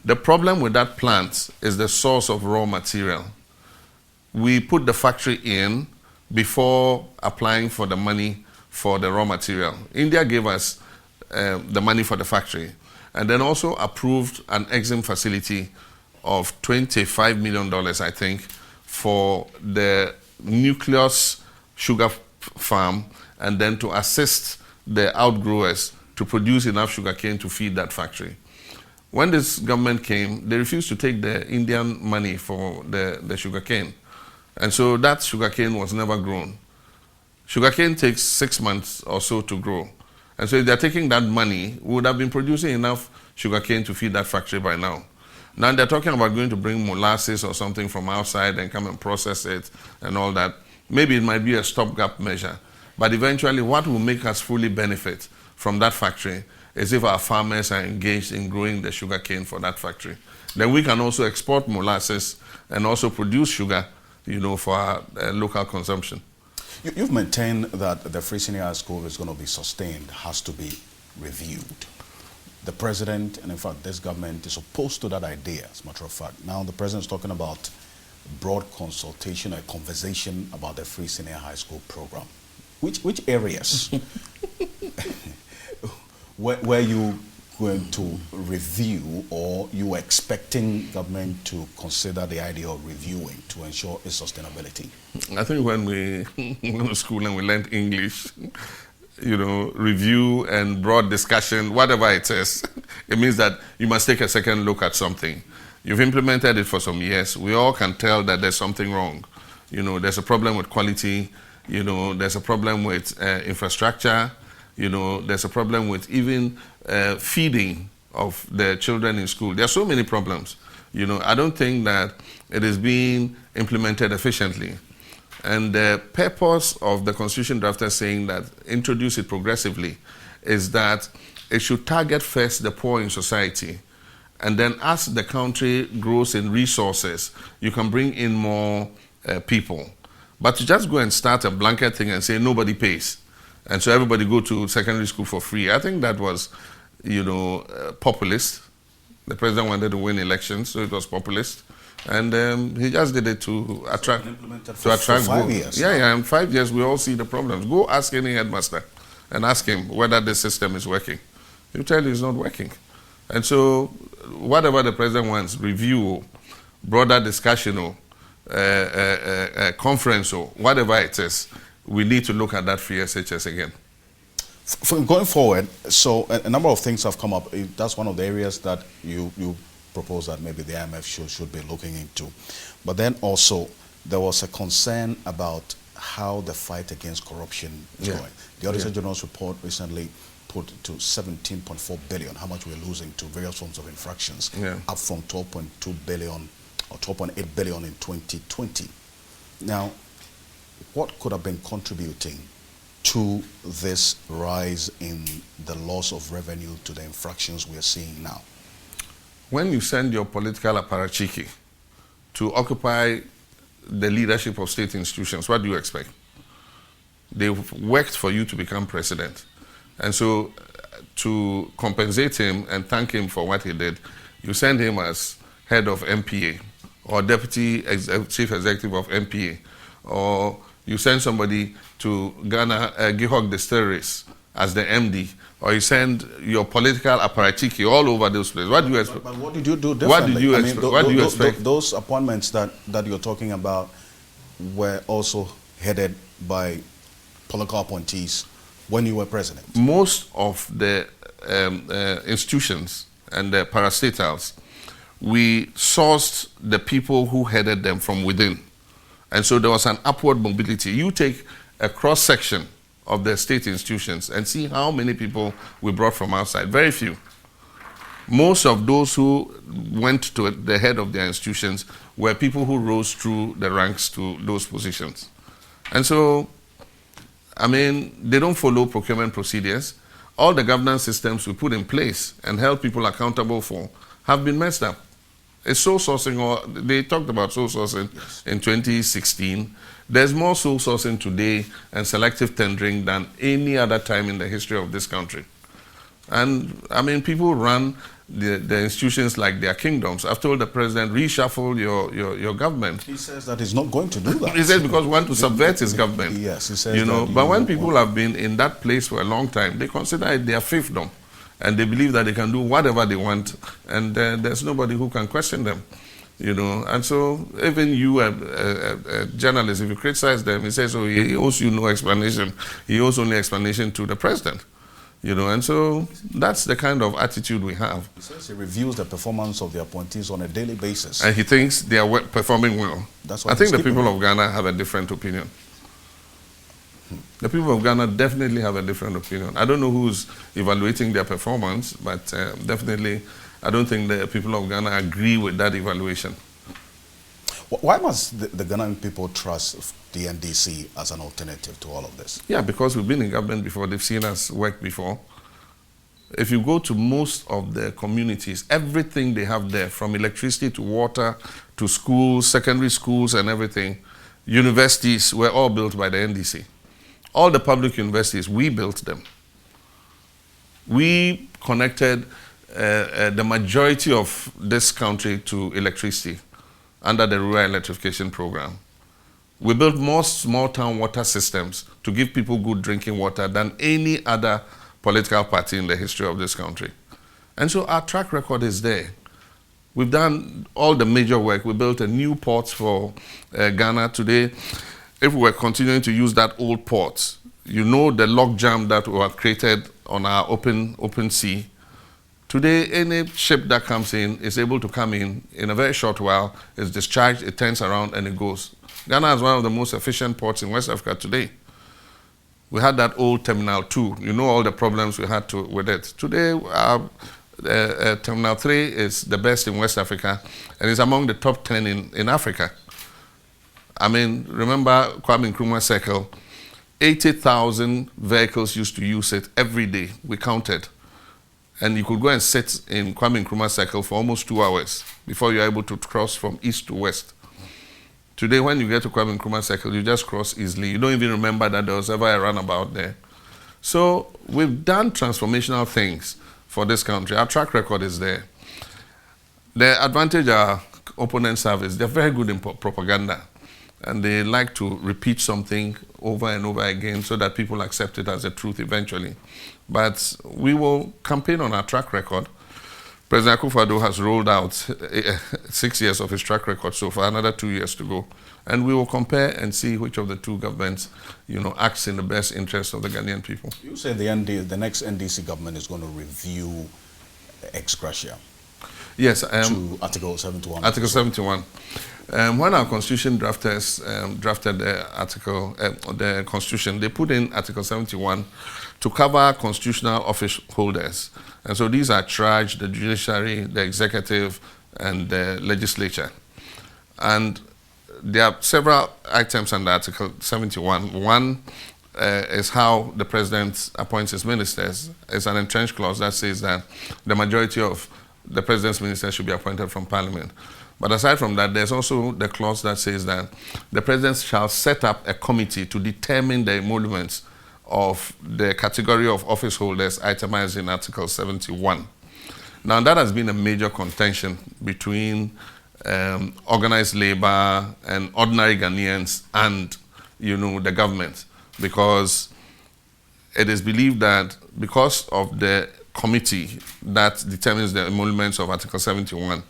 [SPEAKER 2] The problem with that plant is the source of raw material. We put the factory in before applying for the money for the raw material. India gave us the money for the factory and then also approved an EXIM facility of $25 million, I think, for the nucleus sugar farm and then to assist the outgrowers to produce enough sugar cane to feed that factory. When this government came, they refused to take the Indian money for the sugar cane. And so that sugar cane was never grown. Sugar cane takes 6 months or so to grow. And so if they're taking that money, we would have been producing enough sugar cane to feed that factory by now. Now they're talking about going to bring molasses or something from outside and come and process it and all that. Maybe it might be a stopgap measure. But eventually what will make us fully benefit from that factory is if our farmers are engaged in growing the sugar cane for that factory. Then we can also export molasses and also produce sugar, for our local consumption.
[SPEAKER 1] You've maintained that the Free Senior High School is going to be sustained, has to be reviewed. The president, and in fact this government, is opposed to that idea, as a matter of fact. Now the president is talking about broad consultation, a conversation about the free senior high school program. Which areas were you going to review, or you were expecting government to consider the idea of reviewing to ensure its sustainability?
[SPEAKER 2] I think when we went to school and we learned English, review and broad discussion, whatever it is, it means that you must take a second look at something. You've implemented it for some years. We all can tell that there's something wrong. There's a problem with quality. There's a problem with infrastructure. There's a problem with even feeding of the children in school. There are so many problems. I don't think that it is being implemented efficiently. And the purpose of the Constitution drafter saying that introduce it progressively is that it should target first the poor in society. And then as the country grows in resources, you can bring in more people. But to just go and start a blanket thing and say nobody pays, and so everybody go to secondary school for free, I think that was, populist. The president wanted to win elections, so it was populist. And he just did it to attract
[SPEAKER 1] for 5 years.
[SPEAKER 2] Yeah, in 5 years we all see the problems. Go ask any headmaster and ask him whether the system is working. He'll tell you it's not working. And so whatever the president wants, review, broader discussion, or conference, or whatever it is, we need to look at that free SHS again.
[SPEAKER 1] Going forward, so a number of things have come up. That's one of the areas that you propose that maybe the IMF should be looking into. But then also there was a concern about how the fight against corruption is going. The Auditor General's report recently put to 17.4 billion, how much we're losing to various forms of infractions, up from 12.2 billion or 12.8 billion in 2020. Now, what could have been contributing to this rise in the loss of revenue to the infractions we are seeing now?
[SPEAKER 2] When you send your political apparatchiki to occupy the leadership of state institutions, what do you expect? They've worked for you to become president. And so to compensate him and thank him for what he did, you send him as head of MPA or deputy chief executive of MPA, or you send somebody to Ghana Gihog Distilleries as the MD, or you send your political apparatchiki all over those places. What do you expect?
[SPEAKER 1] But what did you do differently?
[SPEAKER 2] What did you expect? What do you expect?
[SPEAKER 1] Those appointments that you're talking about were also headed by political appointees when you were president.
[SPEAKER 2] Most of the institutions and the parastatals, we sourced the people who headed them from within. And so there was an upward mobility. You take a cross-section of the state institutions and see how many people we brought from outside. Very few. Most of those who went to the head of their institutions were people who rose through the ranks to those positions. And so, I mean, they don't follow procurement procedures. All the governance systems we put in place and held people accountable for have been messed up. It's sole sourcing, or they talked about sole sourcing in 2016. There's more sole sourcing today and selective tendering than any other time in the history of this country. And I mean, people run the institutions like their kingdoms. I've told the president, reshuffle your government.
[SPEAKER 1] He says that he's not going to do that.
[SPEAKER 2] He says because we want to subvert his government.
[SPEAKER 1] Yes, he says that.
[SPEAKER 2] But when people have been in that place for a long time, they consider it their fiefdom. And they believe that they can do whatever they want, and there's nobody who can question them, And so even you, a journalist, if you criticize them, he says, oh, he owes you no explanation. He owes only explanation to the president, And so that's the kind of attitude we have.
[SPEAKER 1] He says he reviews the performance of the appointees on a daily basis.
[SPEAKER 2] And he thinks they are performing well.
[SPEAKER 1] That's what
[SPEAKER 2] I think the people of Ghana have a different opinion. The people of Ghana definitely have a different opinion. I don't know who's evaluating their performance, but definitely I don't think the people of Ghana agree with that evaluation.
[SPEAKER 1] Why must the Ghanaian people trust the NDC as an alternative to all of this?
[SPEAKER 2] Yeah, because we've been in government before. They've seen us work before. If you go to most of the communities, everything they have there, from electricity to water to schools, secondary schools and everything, universities were all built by the NDC. All the public universities, we built them. We connected the majority of this country to electricity. under the rural electrification program. We built more small town water systems to give people good drinking water than any other political party in the history of this country. And so our track record is there. We've done all the major work. We built a new port for Ghana today. If we were continuing to use that old port, you know the logjam that we have created on our open sea. Today, any ship that comes in is able to come in a very short while, is discharged, it turns around and it goes. Ghana is one of the most efficient ports in West Africa today. We had that old Terminal 2. You know all the problems we had with it. Today, Terminal 3 is the best in West Africa and is among the top 10 in Africa. I mean, remember Kwame Nkrumah Circle, 80,000 vehicles used to use it every day. We counted. And you could go and sit in Kwame Nkrumah Circle for almost 2 hours before you're able to cross from east to west. Today, when you get to Kwame Nkrumah Circle, you just cross easily. You don't even remember that there was ever a runabout there. So we've done transformational things for this country. Our track record is there. The advantage our opponents have is they're very good in propaganda. And they like to repeat something over and over again so that people accept it as the truth eventually. But we will campaign on our track record. President Akufo-Addo has rolled out 6 years of his track record so far, another 2 years to go. And we will compare and see which of the two governments, acts in the best interest of the Ghanaian people.
[SPEAKER 1] You say the next NDC government is going to review ex gratia.
[SPEAKER 2] Yes.
[SPEAKER 1] To Article 71.
[SPEAKER 2] Article 71. When our constitution drafters drafted the constitution, they put in Article 71 to cover constitutional office holders. And so these are charged, the judiciary, the executive, and the legislature. And there are several items under Article 71. One is how the president appoints his ministers. It's an entrenched clause that says that the majority of the president's ministers should be appointed from Parliament. But aside from that, there's also the clause that says that the president shall set up a committee to determine the emoluments of the category of office holders itemized in Article 71. Now, that has been a major contention between organized labor and ordinary Ghanaians and, the government, because it is believed that because of the committee that determines the emoluments of Article 71,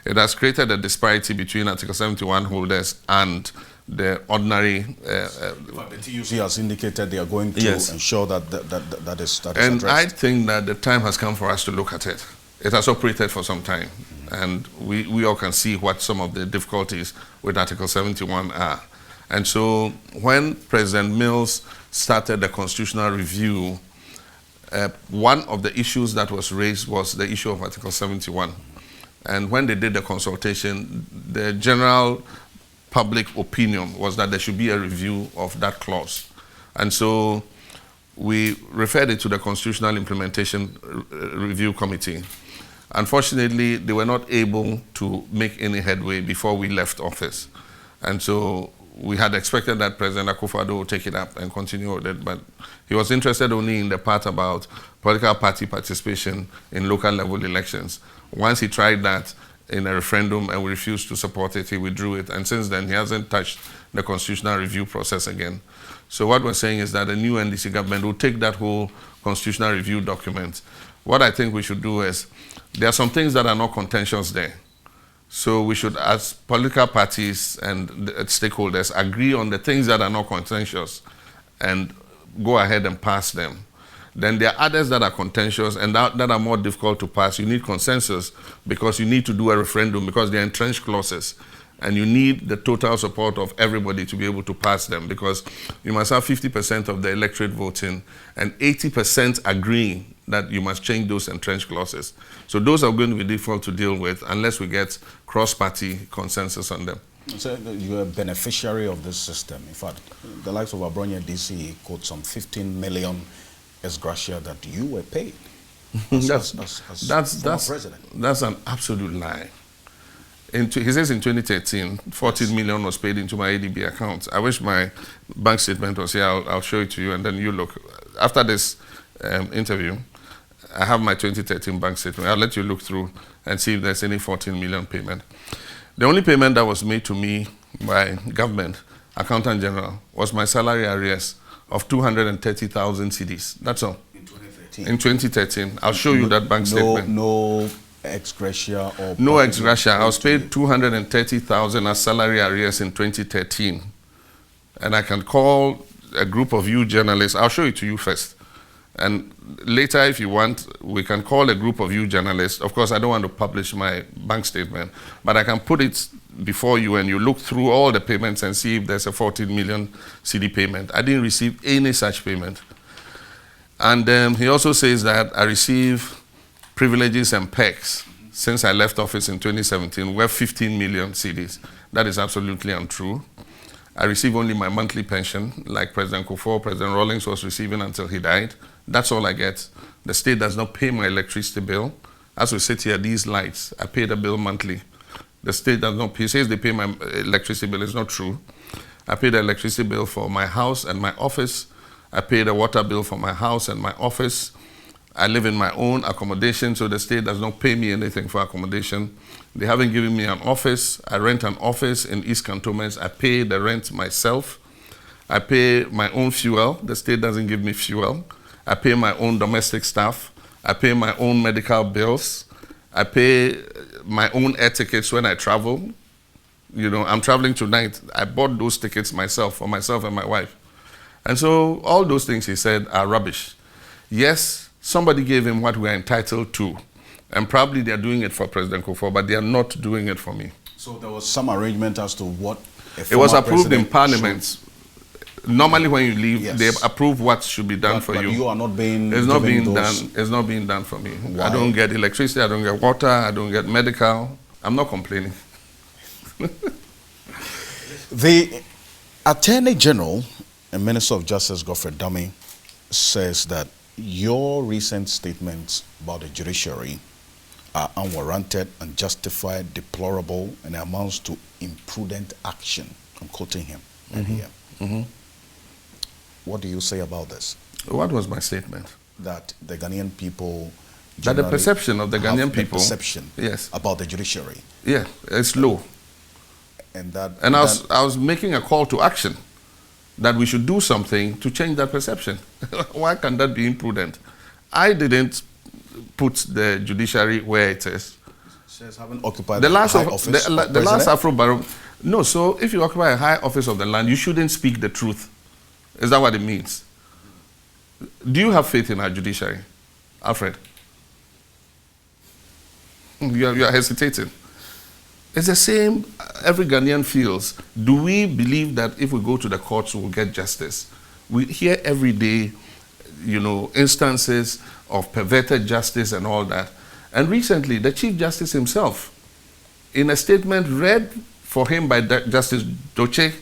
[SPEAKER 2] it has created a disparity between Article 71 holders and the ordinary.
[SPEAKER 1] The TUC has indicated they are going to ensure that is
[SPEAKER 2] and
[SPEAKER 1] addressed.
[SPEAKER 2] I think that the time has come for us to look at it. It has operated for some time, and we all can see what some of the difficulties with Article 71 are. And so when President Mills started the constitutional review, one of the issues that was raised was the issue of Article 71. And when they did the consultation, the general public opinion was that there should be a review of that clause. And so we referred it to the Constitutional Implementation Review Committee. Unfortunately, they were not able to make any headway before we left office. And so we had expected that President Akufo-Addo would take it up and continue with it, but he was interested only in the part about political party participation in local level elections. Once he tried that in a referendum and we refused to support it, he withdrew it, and since then he hasn't touched the constitutional review process again. So what we're saying is that the new NDC government will take that whole constitutional review document. What I think we should do is, there are some things that are not contentious there. So we should, as political parties and stakeholders, agree on the things that are not contentious and go ahead and pass them. Then there are others that are contentious and that are more difficult to pass. You need consensus because you need to do a referendum because they're entrenched clauses. And you need the total support of everybody to be able to pass them, because you must have 50% of the electorate voting and 80% agreeing that you must change those entrenched clauses. So those are going to be difficult to deal with unless we get cross-party consensus on them.
[SPEAKER 1] So you're a beneficiary of this system. In fact, the likes of Abronya DC quote some 15 million ex gratia that you were paid as president.
[SPEAKER 2] That's an absolute lie. He says in 2013, 14 million was paid into my ADB account. I wish my bank statement was here. I'll show it to you, and then you look. After this interview, I have my 2013 bank statement. I'll let you look through and see if there's any 14 million payment. The only payment that was made to me by government, Accountant General, was my salary arrears of 230,000 cedis. That's all.
[SPEAKER 1] In 2013?
[SPEAKER 2] In 2013. I'll show you that bank statement.
[SPEAKER 1] No ex gratia or...
[SPEAKER 2] No ex gratia. I was paid 230,000 as salary arrears in 2013. And I can call a group of you journalists. I'll show it to you first. And later, if you want, we can call a group of you journalists. Of course, I don't want to publish my bank statement, but I can put it before you and you look through all the payments and see if there's a 14 million CD payment. I didn't receive any such payment. And he also says that I receive privileges and perks since I left office in 2017 worth 15 million CDs. That is absolutely untrue. I receive only my monthly pension, like President Kufuor, President Rawlings was receiving until he died. That's all I get. The state does not pay my electricity bill. As we sit here, these lights, I pay the bill monthly. The state does not pay. He says they pay my electricity bill. It's not true. I pay the electricity bill for my house and my office. I pay the water bill for my house and my office. I live in my own accommodation, so the state does not pay me anything for accommodation. They haven't given me an office. I rent an office in East Cantonments. I pay the rent myself. I pay my own fuel. The state doesn't give me fuel. I pay my own domestic staff. I pay my own medical bills. I pay my own air tickets when I travel. You know, I'm traveling tonight. I bought those tickets myself, for myself and my wife. And so all those things he said are rubbish. Yes, somebody gave him what we are entitled to. And probably they are doing it for President Kufuor, but they are not doing it for me.
[SPEAKER 1] So there was some arrangement as to what
[SPEAKER 2] it was approved in Parliament. Normally when you leave, yes, they approve what should be done for
[SPEAKER 1] but
[SPEAKER 2] you.
[SPEAKER 1] You are not being
[SPEAKER 2] It's not being done. It's not being done for me. Why? I don't get electricity, I don't get water, I don't get medical. I'm not complaining.
[SPEAKER 1] The Attorney General and Minister of Justice, Godfrey Dame, says that your recent statements about the judiciary are unwarranted, unjustified, deplorable, and amounts to imprudent action. I'm quoting him right here. What do you say about this?
[SPEAKER 2] What was my statement?
[SPEAKER 1] That the Ghanaian people...
[SPEAKER 2] That the perception of the Ghanaian people...
[SPEAKER 1] perception, yes, about the judiciary.
[SPEAKER 2] Yeah, it's low.
[SPEAKER 1] And that...
[SPEAKER 2] And I was making a call to action that we should do something to change that perception. Why can that be imprudent? I didn't put the judiciary where it is.
[SPEAKER 1] Says haven't occupied
[SPEAKER 2] the last
[SPEAKER 1] high office.
[SPEAKER 2] The last Afro-Barometer. No, so if you occupy a high office of the land, you shouldn't speak the truth. Is that what it means? Do you have faith in our judiciary, Alfred? You are hesitating. It's the same every Ghanaian feels. Do we believe that if we go to the courts, we'll get justice? We hear every day, you know, instances of perverted justice and all that. And recently, the Chief Justice himself, in a statement read for him by Justice Doche,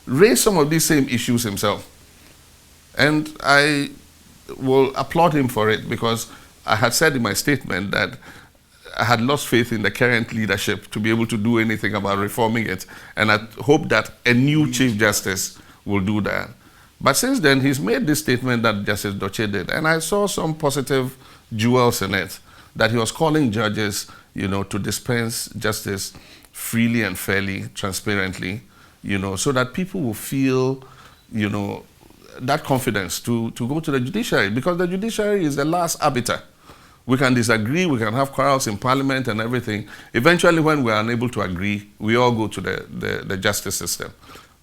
[SPEAKER 2] raised some of these same issues himself. And I will applaud him for it, because I had said in my statement that I had lost faith in the current leadership to be able to do anything about reforming it. And I hope that a new Chief Justice will do that. But since then, he's made this statement that Justice Doche did. And I saw some positive jewels in it, that he was calling judges, you know, to dispense justice freely and fairly, transparently, you know, so that people will feel, you know, that confidence to go to the judiciary, because the judiciary is the last arbiter. We can disagree, we can have quarrels in Parliament and everything. Eventually, when we are unable to agree, we all go to the justice system.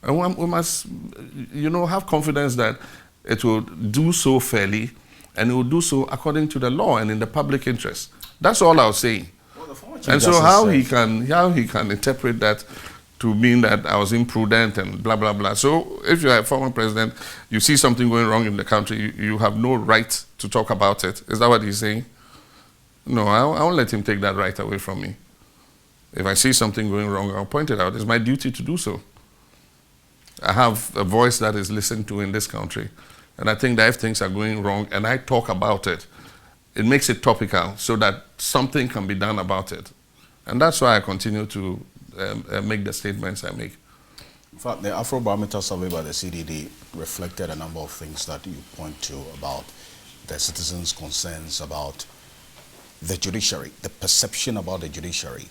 [SPEAKER 2] And we must, you know, have confidence that it will do so fairly, and it will do so according to the law and in the public interest. That's all I was saying. Well, and so how he can interpret that to mean that I was imprudent and blah, blah, blah. So if you're a former president, you see something going wrong in the country, you have no right to talk about it. Is that what he's saying? No, I won't let him take that right away from me. If I see something going wrong, I'll point it out. It's my duty to do so. I have a voice that is listened to in this country. And I think that if things are going wrong and I talk about it, it makes it topical so that something can be done about it. And that's why I continue to make the statements I make.
[SPEAKER 1] In fact, the Afro-Barometer survey by the CDD reflected a number of things that you point to about the citizens' concerns about the judiciary, the perception about the judiciary.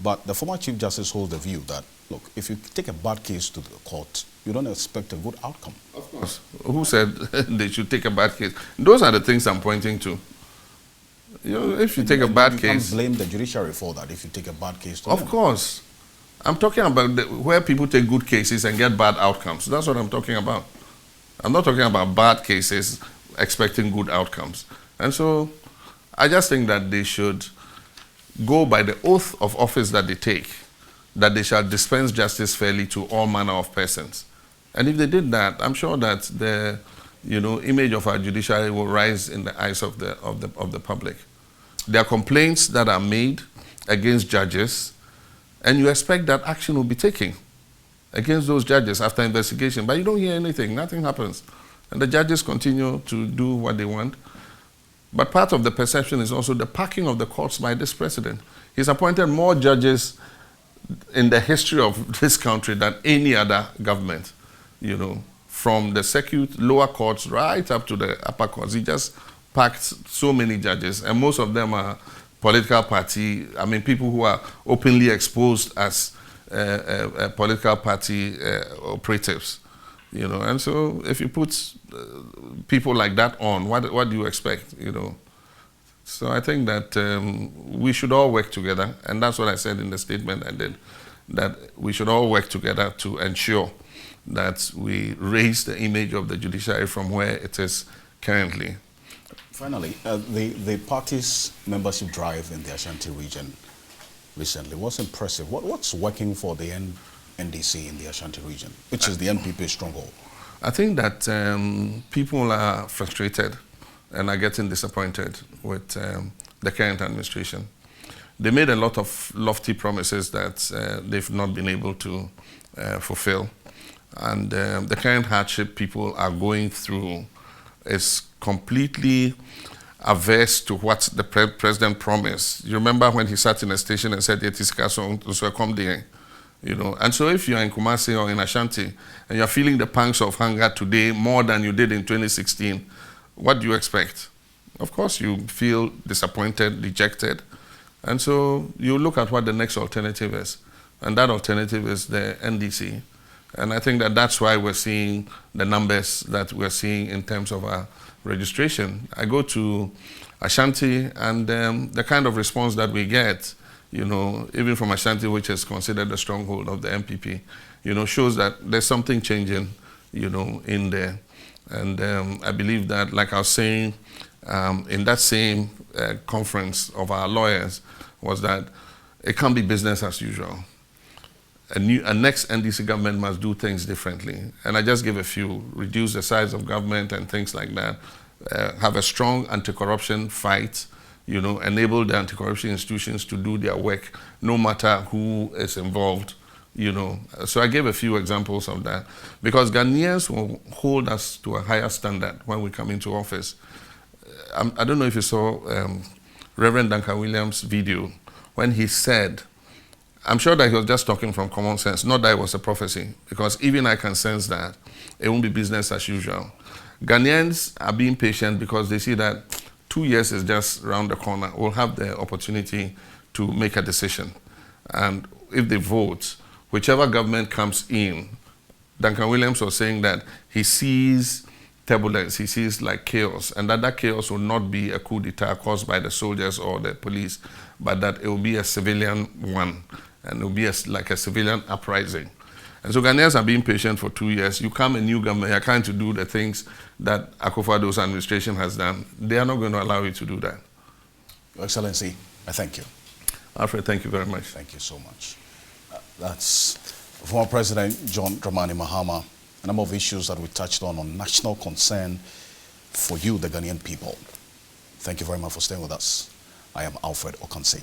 [SPEAKER 1] But the former Chief Justice holds the view that, look, if you take a bad case to the court, you don't expect a good outcome.
[SPEAKER 2] Of course. Who said they should take a bad case? Those are the things I'm pointing to. You know, if you take a bad case...
[SPEAKER 1] You can't blame the judiciary for that if you take a bad case to them.
[SPEAKER 2] Of course. I'm talking about where people take good cases and get bad outcomes. That's what I'm talking about. I'm not talking about bad cases expecting good outcomes. And so I just think that they should go by the oath of office that they take, that they shall dispense justice fairly to all manner of persons. And if they did that, I'm sure that the image of our judiciary will rise in the eyes of the public. There are complaints that are made against judges, and you expect that action will be taken against those judges after investigation, but you don't hear anything, nothing happens. And the judges continue to do what they want. But part of the perception is also the packing of the courts by this president. He's appointed more judges in the history of this country than any other government, from the circuit, lower courts, right up to the upper courts. He just packed so many judges, and most of them are political party, people who are openly exposed as political party operatives, and so if you put people like that on, what do you expect, So I think that we should all work together, and that's what I said in the statement I did, that we should all work together to ensure that we raise the image of the judiciary from where it is currently.
[SPEAKER 1] Finally, the party's membership drive in the Ashanti region recently was impressive. What's working for the NDC in the Ashanti region, which is the NPP stronghold?
[SPEAKER 2] I think that people are frustrated and are getting disappointed with the current administration. They made a lot of lofty promises that they've not been able to fulfill. And the current hardship people are going through is completely averse to what the president promised. You remember when he sat in a station and said, and so if you're in Kumasi or in Ashanti and you're feeling the pangs of hunger today more than you did in 2016, what do you expect? Of course, you feel disappointed, dejected. And so you look at what the next alternative is. And that alternative is the NDC. And I think that that's why we're seeing the numbers that we're seeing in terms of our registration. I go to Ashanti, and the kind of response that we get, even from Ashanti, which is considered the stronghold of the MPP, shows that there's something changing, in there. And I believe that, like I was saying, in that same conference of our lawyers, was that it can't be business as usual. A next NDC government must do things differently. And I just give a few: reduce the size of government and things like that, have a strong anti-corruption fight, enable the anti-corruption institutions to do their work no matter who is involved, So I gave a few examples of that, because Ghanaians will hold us to a higher standard when we come into office. I don't know if you saw Reverend Duncan Williams' video when he said, I'm sure that he was just talking from common sense, not that it was a prophecy, because even I can sense that it won't be business as usual. Ghanaians are being patient because they see that 2 years is just around the corner. We'll have the opportunity to make a decision. And if they vote, whichever government comes in, Duncan Williams was saying that he sees turbulence, he sees like chaos, and that chaos will not be a coup d'etat caused by the soldiers or the police, but that it will be a civilian one. And it will be like a civilian uprising. And so Ghanaians are being patient for 2 years. You come a new government, you're trying to do the things that Akufo-Addo's administration has done. They are not going to allow you to do that.
[SPEAKER 1] Your Excellency, I thank you.
[SPEAKER 2] Alfred, thank you very much.
[SPEAKER 1] Thank you so much. That's former President John Dramani Mahama. A number of issues that we touched on national concern for you, the Ghanaian people. Thank you very much for staying with us. I am Alfred Okansi.